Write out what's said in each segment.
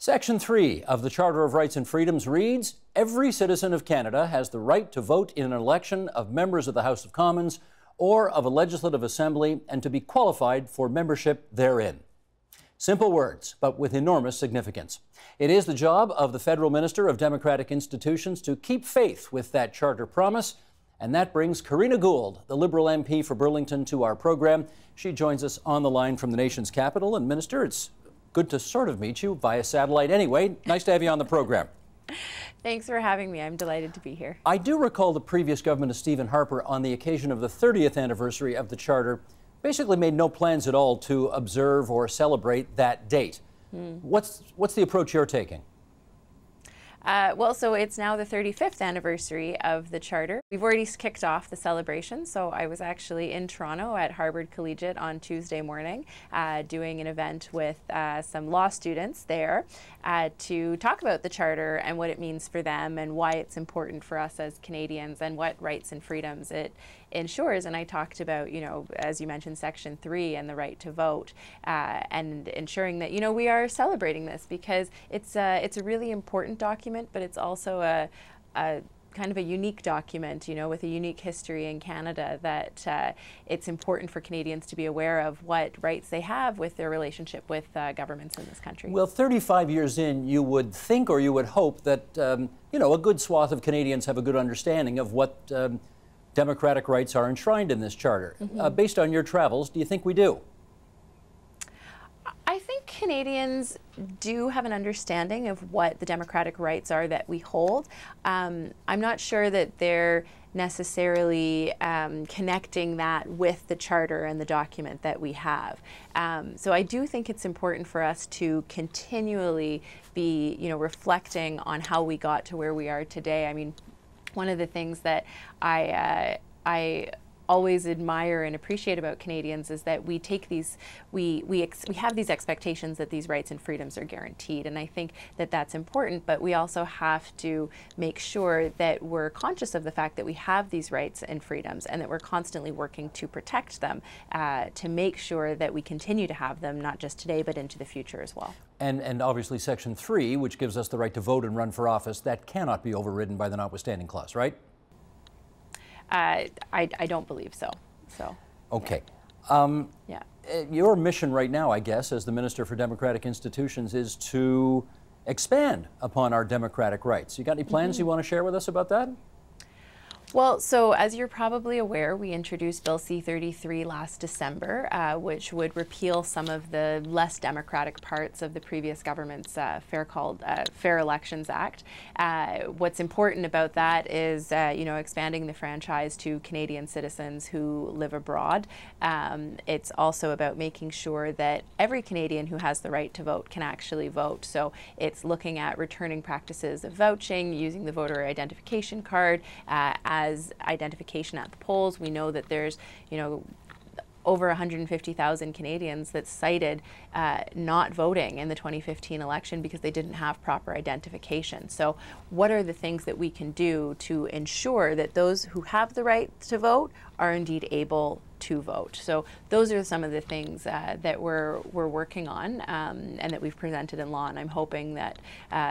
Section 3 of the Charter of Rights and Freedoms reads, "Every citizen of Canada has the right to vote in an election of members of the House of Commons or of a legislative assembly and to be qualified for membership therein." Simple words, but with enormous significance. It is the job of the Federal Minister of Democratic Institutions to keep faith with that charter promise, and that brings Karina Gould, the Liberal MP for Burlington, to our program. She joins us on the line from the nation's capital. And Minister, it's good to sort of meet you via satellite anyway. Nice to have you on the program. Thanks for having me. I'm delighted to be here. I do recall the previous government of Stephen Harper, on the occasion of the 30th anniversary of the Charter, basically made no plans at all to observe or celebrate that date. What's the approach you're taking? So it's now the 35th anniversary of the Charter. We've already kicked off the celebration. So I was actually in Toronto at Harvard Collegiate on Tuesday morning doing an event with some law students there to talk about the Charter and what it means for them and why it's important for us as Canadians and what rights and freedoms it ensures. And I talked about, as you mentioned, Section 3 and the right to vote and ensuring that, we are celebrating this because it's a really important document, but it's also a kind of a unique document, with a unique history in Canada that it's important for Canadians to be aware of what rights they have with their relationship with governments in this country. Well, 35 years in, you would think or you would hope that, a good swath of Canadians have a good understanding of what democratic rights are enshrined in this Charter. Based on your travels, do you think we do? I think Canadians do have an understanding of what the democratic rights are that we hold. I'm not sure that they're necessarily connecting that with the Charter and the document that we have. So I do think it's important for us to continually be, reflecting on how we got to where we are today. I mean, one of the things that I always admire and appreciate about Canadians is that we take these, we have these expectations that these rights and freedoms are guaranteed, and I think that that's important, but we also have to make sure that we're conscious of the fact that we have these rights and freedoms and that we're constantly working to protect them, to make sure that we continue to have them, not just today, but into the future as well. And obviously Section 3, which gives us the right to vote and run for office, that cannot be overridden by the notwithstanding clause, right? I don't believe so. Okay. Yeah. Your mission right now, I guess, as the Minister for Democratic Institutions, is to expand upon our democratic rights. You got any plans you want to share with us about that? Well, so as you're probably aware, we introduced Bill C-33 last December, which would repeal some of the less democratic parts of the previous government's Fair Elections Act. What's important about that is, expanding the franchise to Canadian citizens who live abroad. It's also about making sure that every Canadian who has the right to vote can actually vote. So it's looking at returning practices of vouching, using the voter identification card as identification at the polls. We know that there's, over 150,000 Canadians that cited not voting in the 2015 election because they didn't have proper identification. So what are the things that we can do to ensure that those who have the right to vote are indeed able to vote? So those are some of the things that we're working on and that we've presented in law, and I'm hoping that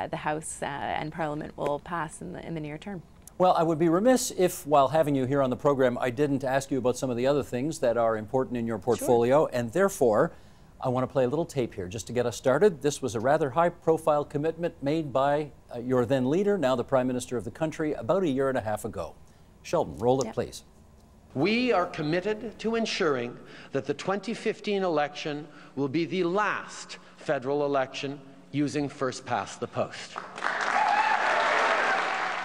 the House and Parliament will pass in the near term. Well, I would be remiss if, while having you here on the program, I didn't ask you about some of the other things that are important in your portfolio, Sure. And therefore, I want to play a little tape here just to get us started. This was a rather high-profile commitment made by your then leader, now the Prime Minister of the country, about a year and a half ago. Sheldon, roll it, please. We are committed to ensuring that the 2015 election will be the last federal election using first-past-the-post.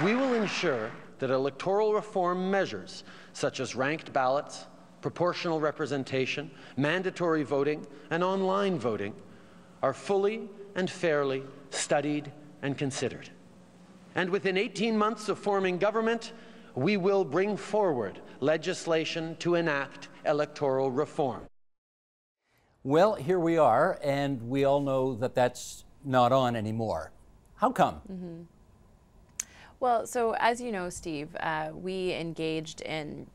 We will ensure that electoral reform measures such as ranked ballots, proportional representation, mandatory voting, and online voting are fully and fairly studied and considered. And within 18 months of forming government, we will bring forward legislation to enact electoral reform. Well, here we are, and we all know that that's not on anymore. How come? Well, so as you know, Steve, we engaged in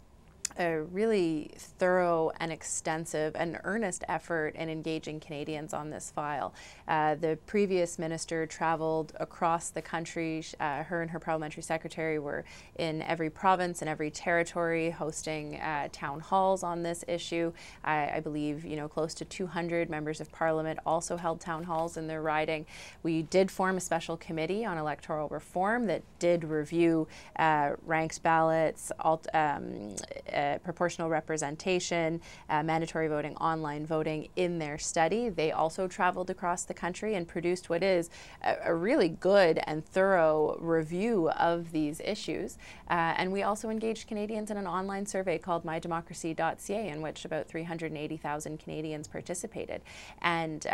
a really thorough and extensive and earnest effort in engaging Canadians on this file. The previous minister traveled across the country. Her and her parliamentary secretary were in every province and every territory hosting town halls on this issue. I believe, close to 200 members of parliament also held town halls in their riding. We did form a special committee on electoral reform that did review ranked ballots, proportional representation, mandatory voting, online voting in their study. They also traveled across the country and produced what is a really good and thorough review of these issues. And we also engaged Canadians in an online survey called mydemocracy.ca, in which about 380,000 Canadians participated. And,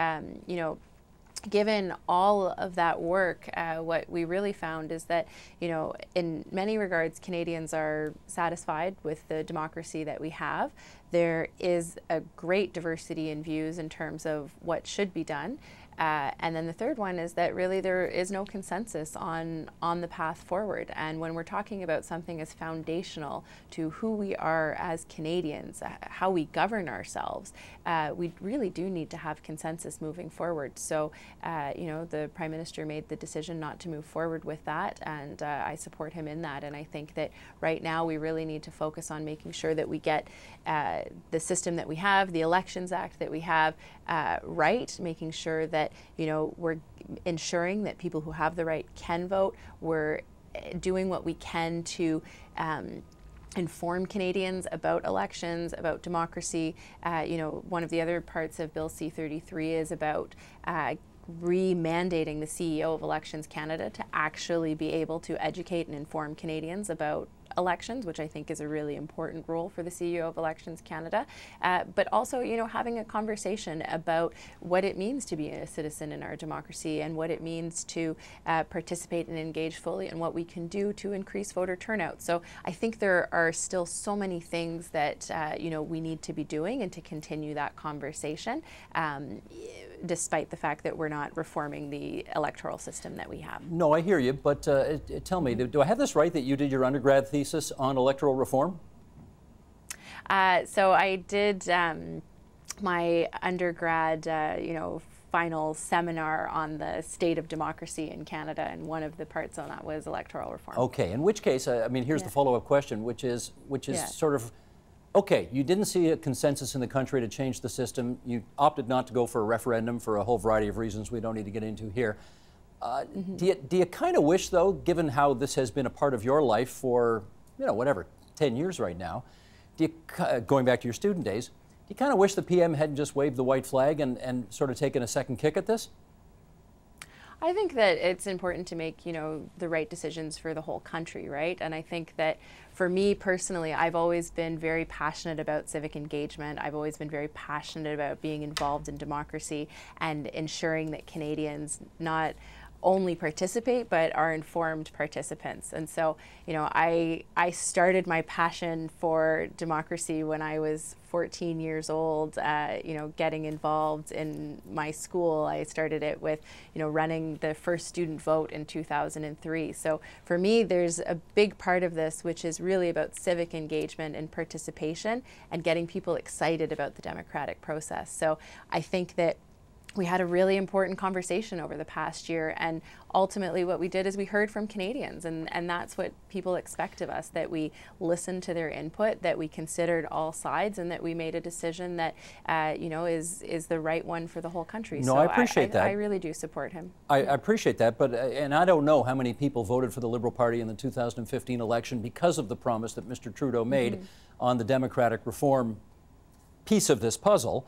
given all of that work, what we really found is that, in many regards, Canadians are satisfied with the democracy that we have. There is a great diversity in views in terms of what should be done. And then the third one is that really there is no consensus on the path forward. And when we're talking about something as foundational to who we are as Canadians, how we govern ourselves, we really do need to have consensus moving forward. So, the Prime Minister made the decision not to move forward with that, and I support him in that. And I think that right now we really need to focus on making sure that we get the system that we have, the Elections Act that we have, right, making sure that we're ensuring that people who have the right can vote. We're doing what we can to inform Canadians about elections, about democracy. One of the other parts of Bill C-33 is about re-mandating the CEO of Elections Canada to actually be able to educate and inform Canadians about elections, which I think is a really important role for the CEO of Elections Canada, but also, having a conversation about what it means to be a citizen in our democracy and what it means to participate and engage fully, and what we can do to increase voter turnout. So I think there are still so many things that we need to be doing and to continue that conversation, despite the fact that we're not reforming the electoral system that we have. No, I hear you, but tell me, do I have this right that you did your undergrad thesis on electoral reform? So I did my undergrad, final seminar on the state of democracy in Canada, and one of the parts on that was electoral reform. Okay, in which case, here's the follow-up question, which is sort of, okay, you didn't see a consensus in the country to change the system. You opted not to go for a referendum for a whole variety of reasons we don't need to get into here. Do you kind of wish, though, given how this has been a part of your life for, 10 years right now, going back to your student days, do you kind of wish the PM hadn't just waved the white flag and sort of taken a second kick at this? I think that it's important to make, the right decisions for the whole country, right? And I think that for me personally, I've always been very passionate about civic engagement. I've always been very passionate about being involved in democracy and ensuring that Canadians not only participate, but are informed participants. And so, I started my passion for democracy when I was 14 years old, getting involved in my school. I started it with, running the first student vote in 2003. So for me, there's a big part of this, which is really about civic engagement and participation and getting people excited about the democratic process. So I think that we had a really important conversation over the past year, and ultimately what we did is we heard from Canadians, and that's what people expect of us, that we listened to their input, that we considered all sides, and that we made a decision that is the right one for the whole country. No, so I appreciate that. I really do support him. I appreciate that, but and I don't know how many people voted for the Liberal Party in the 2015 election because of the promise that Mr. Trudeau made on the democratic reform piece of this puzzle.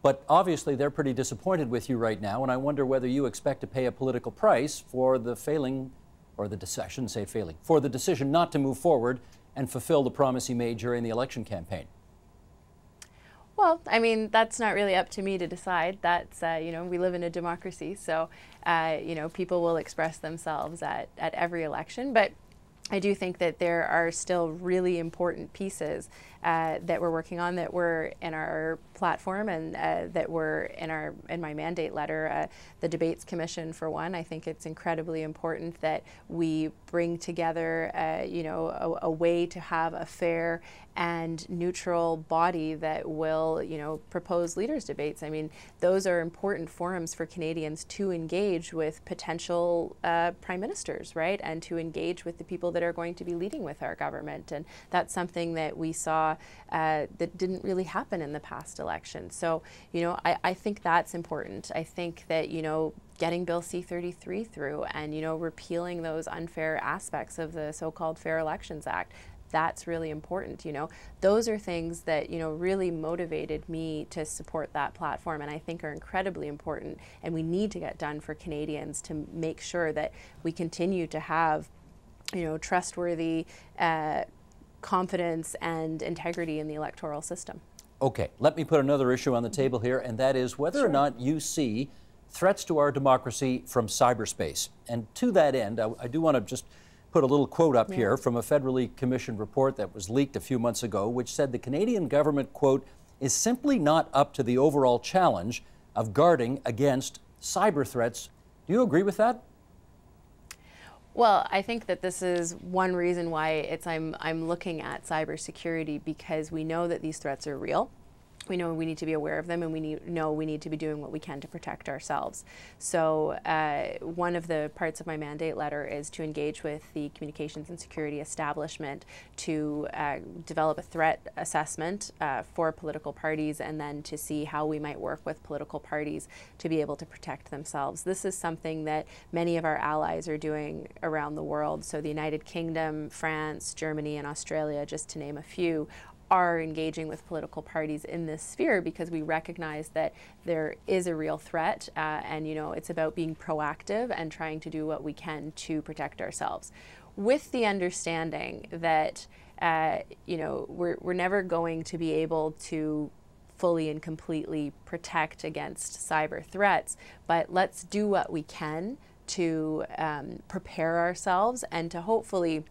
But obviously they're pretty disappointed with you right now, and I wonder whether you expect to pay a political price for the failing, or the decision, say failing, for the decision not to move forward and fulfill the promise he made during the election campaign. Well, that's not really up to me to decide. That's, we live in a democracy, so, people will express themselves at every election. But I do think that there are still really important pieces that we're working on, that were in our platform and that were in my mandate letter. The Debates Commission, for one. I think it's incredibly important that we bring together, a way to have a fair and neutral body that will, propose leaders' debates. I mean, those are important forums for Canadians to engage with potential prime ministers, right? And to engage with the people that are going to be leading with our government. And that's something that we saw that didn't really happen in the past election. So, I think that's important. I think that, getting Bill C-33 through and, repealing those unfair aspects of the so-called Fair Elections Act, that's really important. Those are things that, really motivated me to support that platform, and I think are incredibly important, and we need to get done for Canadians to make sure that we continue to have, trustworthy confidence and integrity in the electoral system. Okay, let me put another issue on the table here, and that is whether or not you see threats to our democracy from cyberspace. And to that end, I do want to just put a little quote up here from a federally commissioned report that was leaked a few months ago, which said the Canadian government, quote, is simply not up to the overall challenge of guarding against cyber threats. Do you agree with that? Well, I think that this is one reason why I'm looking at cybersecurity, because we know that these threats are real. We know we need to be aware of them, and we need to be doing what we can to protect ourselves. So one of the parts of my mandate letter is to engage with the communications and security establishment to develop a threat assessment for political parties, and then to see how we might work with political parties to be able to protect themselves. This is something that many of our allies are doing around the world. So the United Kingdom, France, Germany, and Australia, just to name a few, are engaging with political parties in this sphere, because we recognize that there is a real threat, and it's about being proactive and trying to do what we can to protect ourselves, with the understanding that we're never going to be able to fully and completely protect against cyber threats, but let's do what we can to prepare ourselves and to hopefully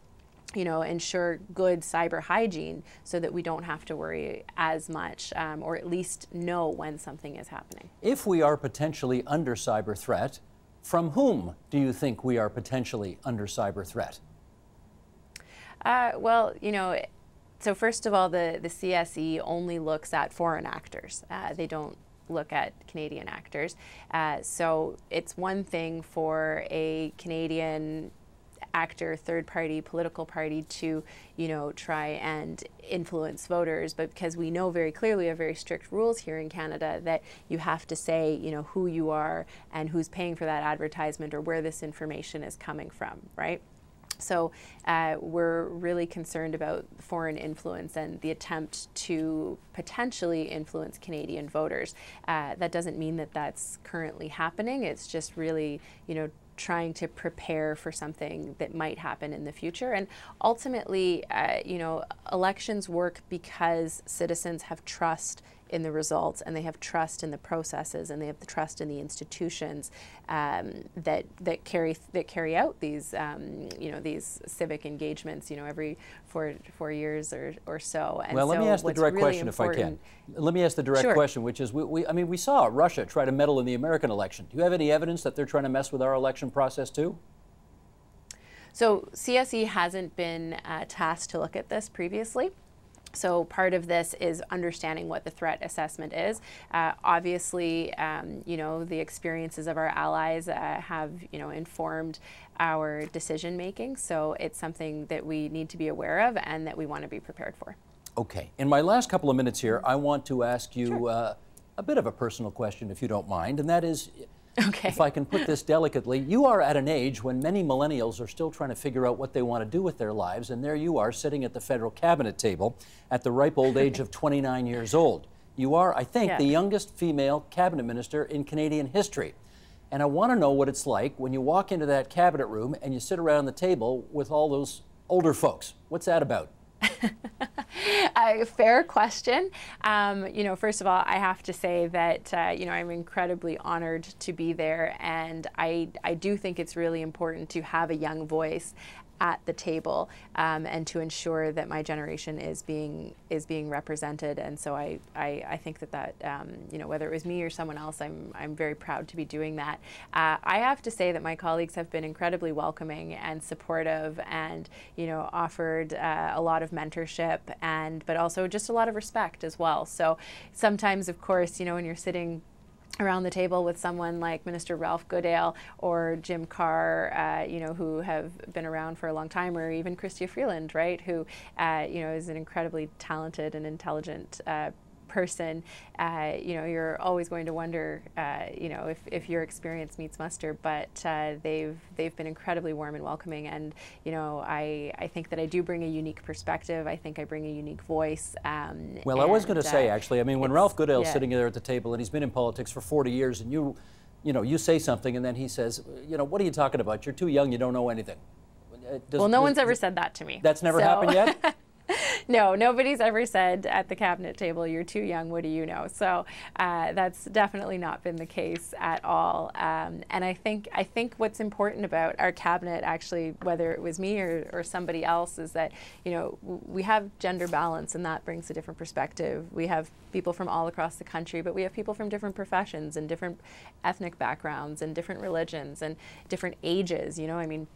ensure good cyber hygiene, so that we don't have to worry as much, or at least know when something is happening. If we are potentially under cyber threat, from whom do you think we are potentially under cyber threat? Well, so first of all, the CSE only looks at foreign actors. They don't look at Canadian actors. So it's one thing for a Canadian actor, third-party political party to, try and influence voters, but because we know very clearly, we have very strict rules here in Canada that you have to say, who you are and who's paying for that advertisement or where this information is coming from, right? So we're really concerned about foreign influence and the attempt to potentially influence Canadian voters. That doesn't mean that that's currently happening. It's just really, trying to prepare for something that might happen in the future. And ultimately, elections work because citizens have trust in the results, and they have trust in the processes, and they have the trust in the institutions that carry out these these civic engagements every 4 years or so. And well, let me ask the direct question if I can. Let me ask the direct question, which is we saw Russia try to meddle in the American election. Do you have any evidence that they're trying to mess with our election process too? So CSE hasn't been tasked to look at this previously. So part of this is understanding what the threat assessment is. Obviously, the experiences of our allies have, informed our decision making. So it's something that we need to be aware of and that we want to be prepared for. Okay. In my last couple of minutes here, I want to ask you a bit of a personal question, if you don't mind, and that is, if I can put this delicately, you are at an age when many millennials are still trying to figure out what they want to do with their lives, and there you are sitting at the federal cabinet table at the ripe old age of 29 years old. You are, I think, the youngest female cabinet minister in Canadian history. And I want to know what it's like when you walk into that cabinet room and you sit around the table with all those older folks. What's that about? Fair question. First of all, I have to say that, I'm incredibly honored to be there, and I do think it's really important to have a young voice at the table, and to ensure that my generation is being represented. And so I think that you know, whether it was me or someone else, I'm very proud to be doing that. I have to say that my colleagues have been incredibly welcoming and supportive, and you know, offered a lot of mentorship, but also just a lot of respect as well. So sometimes, of course, you know, when you're sitting around the table with someone like Minister Ralph Goodale or Jim Carr, you know, who have been around for a long time, or even Chrystia Freeland, right, who, you know, is an incredibly talented and intelligent person, you know, you're always going to wonder, you know, if your experience meets muster. But they've been incredibly warm and welcoming, and you know, I think that I do bring a unique perspective. I think I bring a unique voice. Well, I was going to say, actually, I mean, when Ralph Goodale's sitting there at the table, and he's been in politics for 40 years, and you know, you say something, and then he says, you know, what are you talking about? You're too young. You don't know anything. Well, no one's ever said that to me. That's never happened yet? No, nobody's ever said at the cabinet table, you're too young, what do you know? So that's definitely not been the case at all. And I think what's important about our cabinet, actually, whether it was me or somebody else, is that, you know, we have gender balance, and that brings a different perspective. We have people from all across the country, but we have people from different professions and different ethnic backgrounds and different religions and different ages. You know, I mean,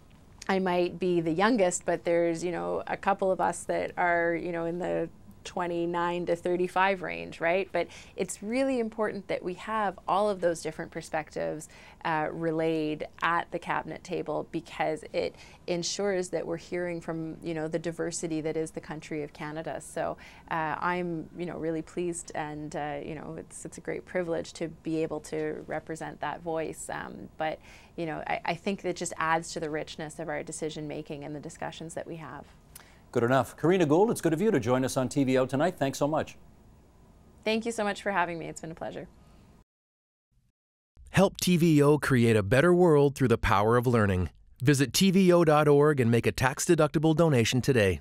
I might be the youngest, but there's, you know, a couple of us that are, you know, in the 29 to 35 range, right? But it's really important that we have all of those different perspectives relayed at the cabinet table, because it ensures that we're hearing from, you know, the diversity that is the country of Canada. So I'm, you know, really pleased, and you know, it's a great privilege to be able to represent that voice. But you know, I think that just adds to the richness of our decision making and the discussions that we have. Good enough. Karina Gould, it's good of you to join us on TVO tonight. Thanks so much. Thank you so much for having me. It's been a pleasure. Help TVO create a better world through the power of learning. Visit TVO.org and make a tax-deductible donation today.